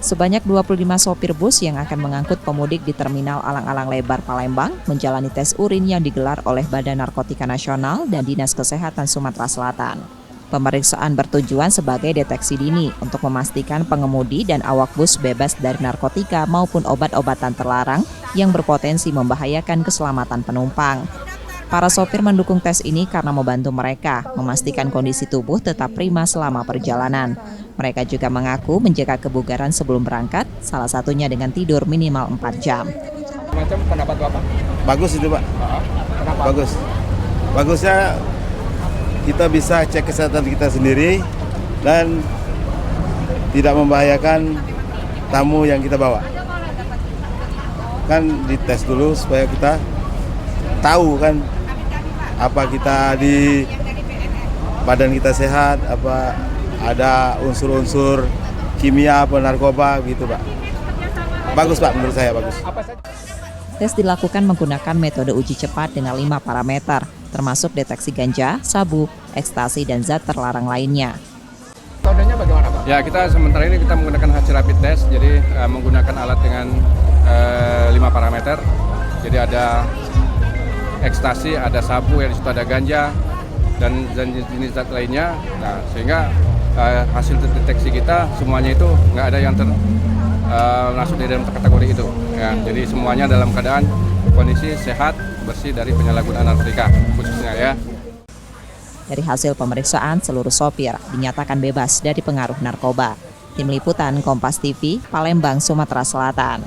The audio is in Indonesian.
Sebanyak 25 sopir bus yang akan mengangkut pemudik di Terminal Alang-Alang Lebar Palembang menjalani tes urin yang digelar oleh Badan Narkotika Nasional dan Dinas Kesehatan Sumatera Selatan. Pemeriksaan bertujuan sebagai deteksi dini untuk memastikan pengemudi dan awak bus bebas dari narkotika maupun obat-obatan terlarang yang berpotensi membahayakan keselamatan penumpang. Para sopir mendukung tes ini karena membantu mereka memastikan kondisi tubuh tetap prima selama perjalanan. Mereka juga mengaku menjaga kebugaran sebelum berangkat, salah satunya dengan tidur minimal 4 jam. Macam pendapat Bapak? Bagus itu, Pak. Kenapa? Bagus. Bagusnya kita bisa cek kesehatan kita sendiri dan tidak membahayakan tamu yang kita bawa. Kan dites dulu supaya kita tahu kan apa kita di badan kita sehat, apa ada unsur-unsur kimia apa narkoba gitu, Pak. Bagus, Pak, menurut saya bagus. Tes dilakukan menggunakan metode uji cepat dengan 5 parameter, termasuk deteksi ganja, sabu, ekstasi, dan zat terlarang lainnya. Metodenya bagaimana, Pak? Ya, kita sementara ini kita menggunakan hasil rapid test, jadi menggunakan alat dengan 5 parameter. Jadi ada ekstasi, ada sabu, di situ ada ganja, dan jenis zat lainnya. Nah, sehingga hasil deteksi kita semuanya itu nggak ada yang masuk di dalam kategori itu. Ya, jadi semuanya dalam keadaan kondisi sehat, bersih dari penyalahgunaan narkotika khususnya ya. Dari hasil pemeriksaan, seluruh sopir dinyatakan bebas dari pengaruh narkoba. Tim Liputan Kompas TV, Palembang, Sumatera Selatan.